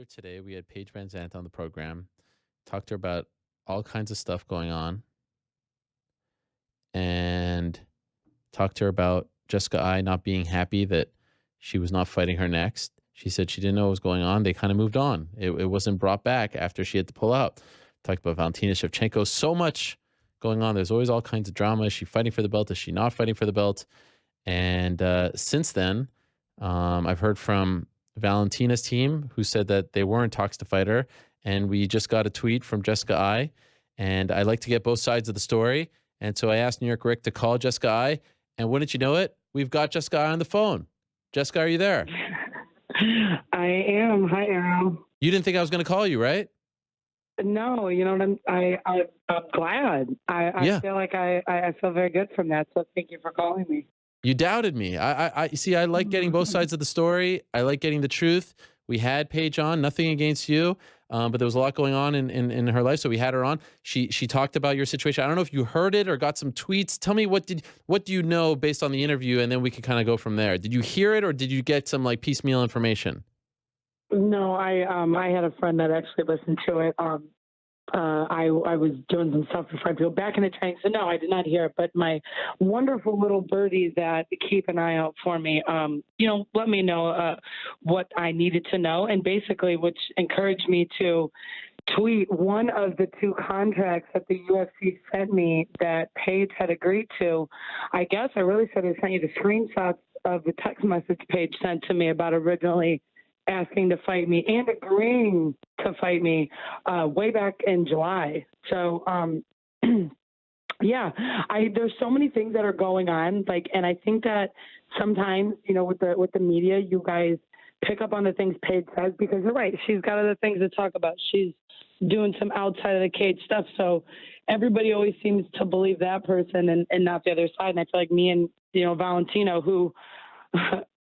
today, we had Paige Vanzant on the program, talked to her about all kinds of stuff going on, and talked to her about Jessica I not being happy that she was not fighting her next. She said she didn't know what was going on. They kind of moved on. It wasn't brought back after she had to pull out. Talked about Valentina Shevchenko. So much going on. There's always all kinds of drama. Is she fighting for the belt? Is she not fighting for the belt? And since then, I've heard from Valentina's team who said that they were in talks to fight her. And we just got a tweet from Jessica I. And I like to get both sides of the story. And so I asked New York Rick to call Jessica I. And wouldn't you know it, we've got Jessica I on the phone. Jessica, are you there? I am. Hi, Arrow. You didn't think I was going to call you, right? No, you know what I'm glad. I Yeah. feel like I feel very good from that. So thank you for calling me. You doubted me. I see. I like getting both sides of the story. I like getting the truth. We had Paige on. Nothing against you, but there was a lot going on in her life, so we had her on. She talked about your situation. I don't know if you heard it or got some tweets. Tell me what do you know based on the interview, and then we can kind of go from there. Did you hear it or did you get some like piecemeal information? No, I had a friend that actually listened to it. I was doing some stuff before I go back in the training, so no, I did not hear it. But my wonderful little birdies that keep an eye out for me, let me know what I needed to know, and basically, which encouraged me to tweet one of the two contracts that the UFC sent me that Paige had agreed to. I guess I really should have sent you the screenshots of the text message Paige sent to me about originally asking to fight me and agreeing to fight me way back in July. So, yeah, there's so many things that are going on. And I think that sometimes, with the media, you guys pick up on the things Paige says because you're right. She's got other things to talk about. She's doing some outside of the cage stuff. So everybody always seems to believe that person and not the other side. And I feel like me and, Valentina, who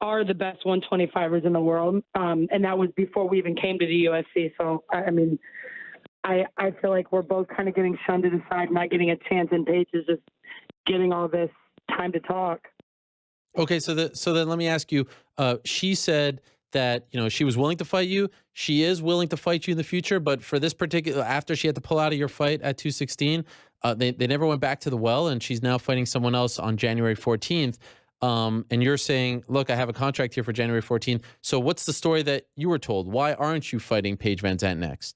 are the best 125ers in the world. And that was before we even came to the UFC. So, I feel like we're both kind of getting shunned to the side, not getting a chance, and Paige is just getting all this time to talk. Okay, so then let me ask you. She said that she was willing to fight you. She is willing to fight you in the future, but for this particular, after she had to pull out of your fight at 216, they never went back to the well, and she's now fighting someone else on January 14th. And you're saying, look, I have a contract here for January 14th. So what's the story that you were told? Why aren't you fighting Paige Vanzant next?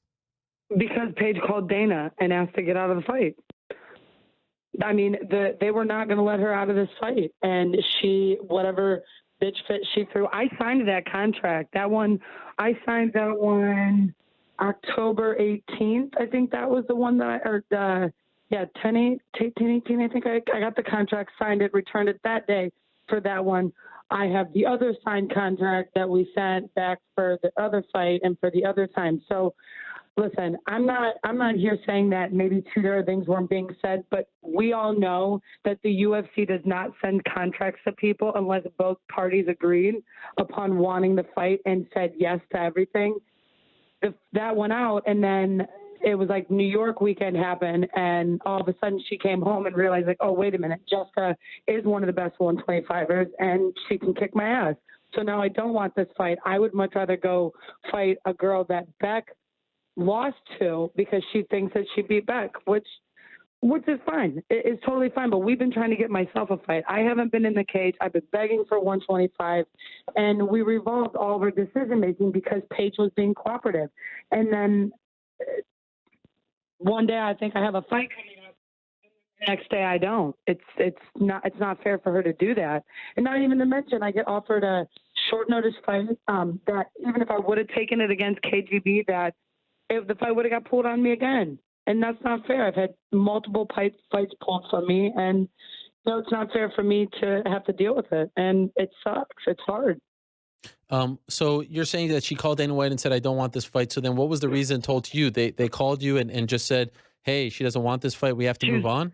Because Paige called Dana and asked to get out of the fight. I mean, they were not going to let her out of this fight. And whatever bitch fit she threw. I signed that contract. I signed that one October 18th. I think that was the one that 10/18, I think I got the contract, signed it, returned it that day for that one. I have the other signed contract that we sent back for the other fight and for the other time. So listen, I'm not here saying that maybe two other things weren't being said, but we all know that the UFC does not send contracts to people unless both parties agreed upon wanting the fight and said yes to everything. That went out, and then it was like New York weekend happened, and all of a sudden she came home and realized, like, oh, wait a minute, Jessica is one of the best 125ers, and she can kick my ass. So now I don't want this fight. I would much rather go fight a girl that Beck lost to because she thinks that she beat Beck, which is fine. It's totally fine. But we've been trying to get myself a fight. I haven't been in the cage. I've been begging for 125, and we revolved all of our decision making because Paige was being cooperative. And then one day I think I have a fight coming up. The next day I don't. It's not fair for her to do that. And not even to mention I get offered a short notice fight that even if I would have taken it against KGB, that if the fight would have got pulled on me again. And that's not fair. I've had multiple fights pulled from me, and it's not fair for me to have to deal with it. And it sucks. It's hard. So you're saying that she called Dana White and said, I don't want this fight. So then what was the reason told to you? They called you and just said, hey, she doesn't want this fight. We have to move on.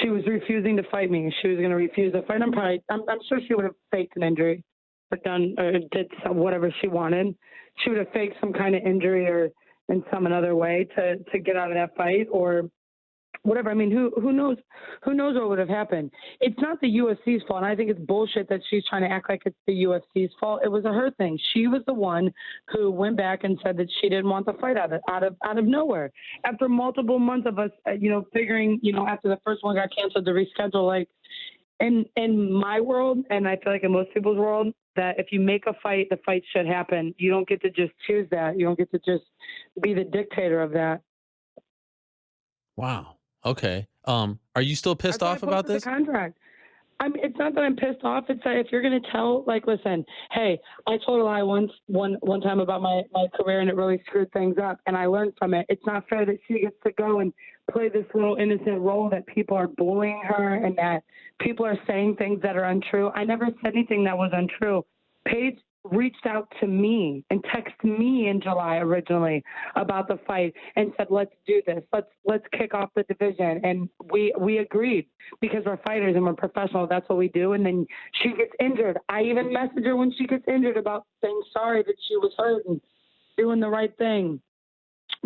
She was refusing to fight me. She was going to refuse the fight. I'm sure she would have faked an injury or did whatever she wanted. She would have faked some kind of injury or in some another way to get out of that fight, or whatever. I mean, who knows what would have happened? It's not the UFC's fault, and I think it's bullshit that she's trying to act like it's the UFC's fault. It was a her thing. She was the one who went back and said that she didn't want the fight out of nowhere. After multiple months of us, figuring, after the first one got canceled to reschedule, like in my world, and I feel like in most people's world, that if you make a fight, the fight should happen. You don't get to just choose that. You don't get to just be the dictator of that. Wow. Okay. Are you still pissed That's why I off about posted the this? contract. It's not that I'm pissed off. It's that if you're gonna tell, like, listen, hey, I told a lie one time about my career and it really screwed things up, and I learned from it. It's not fair that she gets to go and play this little innocent role, that people are bullying her and that people are saying things that are untrue. I never said anything that was untrue. Paige reached out to me and texted me in July originally about the fight and said, let's do this. Let's kick off the division. And we agreed because we're fighters and we're professional. That's what we do. And then she gets injured. I even messaged her when she gets injured about saying sorry that she was hurt and doing the right thing,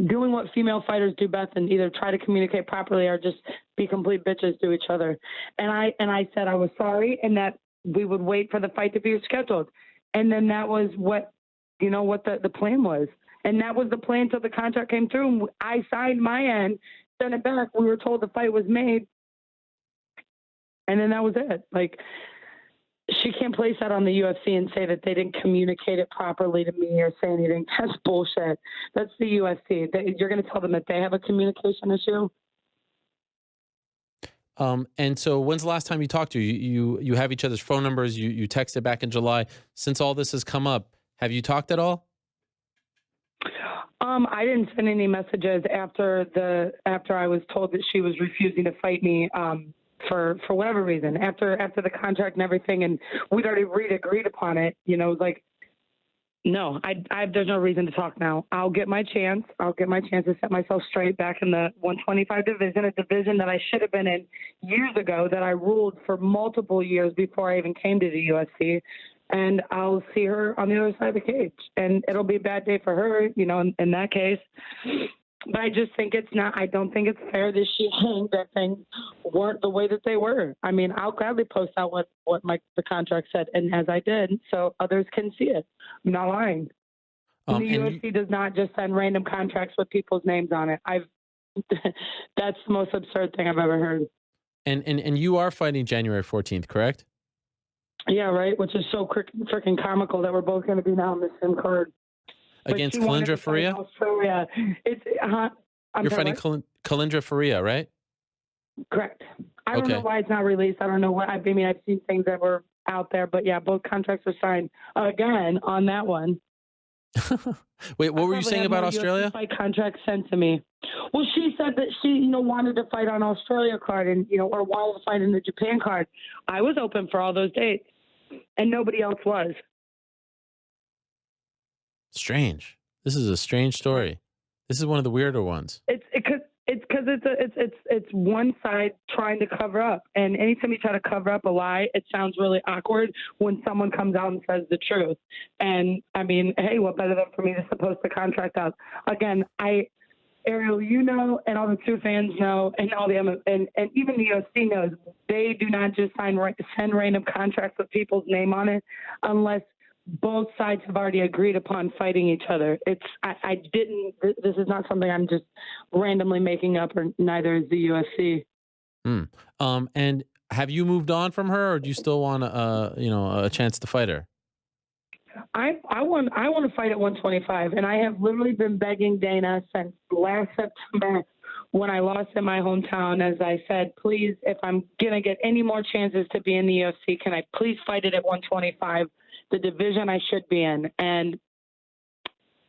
doing what female fighters do best, and either try to communicate properly or just be complete bitches to each other. And I said I was sorry and that we would wait for the fight to be scheduled. And then that was what the plan was. And that was the plan until the contract came through. And I signed my end, sent it back. We were told the fight was made. And then that was it. Like, she can't place that on the UFC and say that they didn't communicate it properly to me or say anything. That's bullshit. That's the UFC. You're going to tell them that they have a communication issue? And so when's the last time you talked to her? You have each other's phone numbers. You texted back in July. Since all this has come up, have you talked at all? I didn't send any messages after I was told that she was refusing to fight me, for whatever reason. After the contract and everything, and we'd already agreed upon it. Like, no, there's no reason to talk now. I'll get my chance. I'll get my chance to set myself straight back in the 125 division, a division that I should have been in years ago, that I ruled for multiple years before I even came to the UFC. And I'll see her on the other side of the cage. And it'll be a bad day for her, in that case. But I just think I don't think it's fair that she hanged that things weren't the way that they were. I mean, I'll gladly post out what the contract said, and as I did, so others can see it. I'm not lying. And the UFC does not just send random contracts with people's names on it. That's the most absurd thing I've ever heard. And you are fighting January 14th, correct? Yeah, right. Which is so freaking comical that we're both going to be now on the same card. Against Kalindra Faria? Australia. You're fighting Kalindra Faria, right? Correct. I don't know why it's not released. I don't know what. I mean, I've seen things that were out there, but yeah, both contracts were signed again on that one. Wait, what were you saying about Australia? Fight contract sent to me. Well, she said that she, wanted to fight on Australia card and, or wanted to fight in the Japan card. I was open for all those dates, and nobody else was. Strange. This is a strange story. This is one of the weirder ones. It's because it's one side trying to cover up, and anytime you try to cover up a lie, it sounds really awkward when someone comes out and says the truth. And I mean, hey, what better than for me to post the contract out? Again, Ariel, and all the true fans know, and all the and even the UFC knows, they do not just send random contracts with people's name on it unless both sides have already agreed upon fighting each other. This is not something I'm just randomly making up, or neither is the UFC. And have you moved on from her, or do you still want a chance to fight her? I want to fight at 125, and I have literally been begging Dana since last September when I lost in my hometown. As I said, please, if I'm gonna get any more chances to be in the UFC, can I please fight it at 125? The division I should be in. And,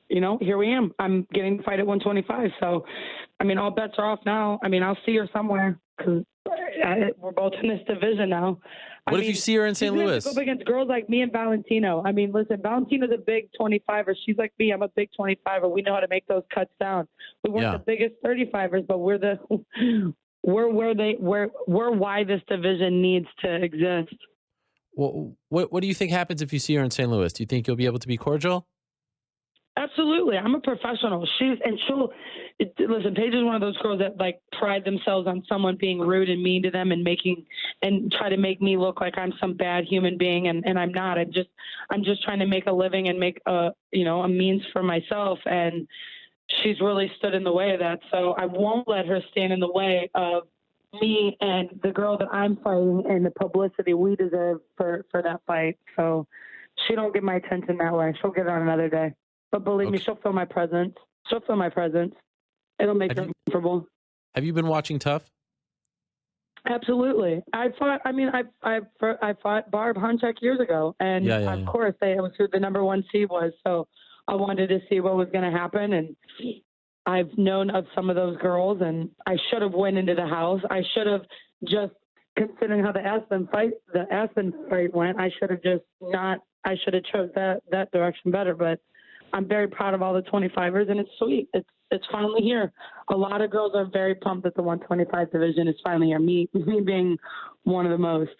here we am. I'm getting to fight at 125. So, I mean, all bets are off now. I mean, I'll see her somewhere because we're both in this division now. What if you see her in St. Louis? Go up against girls like me and Valentino. I mean, listen, Valentina's a big 25er. She's like me. I'm a big 25er. We know how to make those cuts down. We weren't the biggest 35ers, but we're why this division needs to exist. Well, what do you think happens if you see her in St. Louis? Do you think you'll be able to be cordial? Absolutely. I'm a professional. Listen, Paige is one of those girls that like pride themselves on someone being rude and mean to them and try to make me look like I'm some bad human being. And I'm not. I'm just trying to make a living and make a means for myself. And she's really stood in the way of that. So I won't let her stand in the way of me and the girl that I'm fighting and the publicity we deserve for that fight. So she don't get my attention that way. She'll get it on another day. But believe me, Okay. she'll feel my presence. She'll feel my presence. It'll make Have her you comfortable. have you been watching Tough? Absolutely. I fought. I mean, I fought Barb Hunchak years ago, and Yeah, yeah, of yeah. course, it was who the number one seed was. So I wanted to see what was going to happen, and I've known of some of those girls, and I should have went into the house. I should have just, considering how the Aspen fight went, I should have just not. I should have chose that direction better. But I'm very proud of all the 25ers, and it's sweet. It's finally here. A lot of girls are very pumped that the 125 division is finally here. Me being one of the most.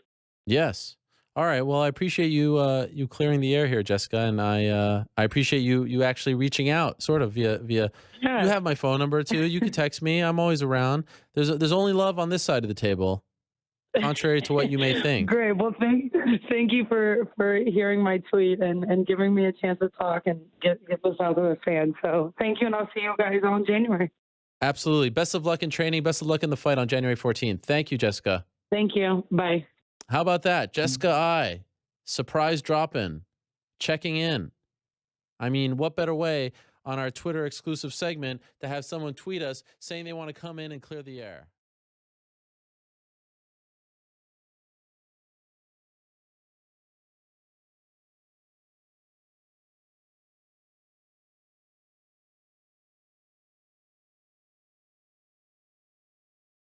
Yes. All right. Well, I appreciate you clearing the air here, Jessica, and I appreciate you actually reaching out, sort of via. You Yes. have my phone number too. You could text me. I'm always around. There's only love on this side of the table, contrary to what you may think. Great. Well, thank you for hearing my tweet and giving me a chance to talk and get this out to the fans. So thank you, and I'll see you guys all in January. Absolutely. Best of luck in training. Best of luck in the fight on January 14th. Thank you, Jessica. Thank you. Bye. How about that, Jessica surprise drop in, checking in. I mean, what better way on our Twitter exclusive segment to have someone tweet us saying they want to come in and clear the air?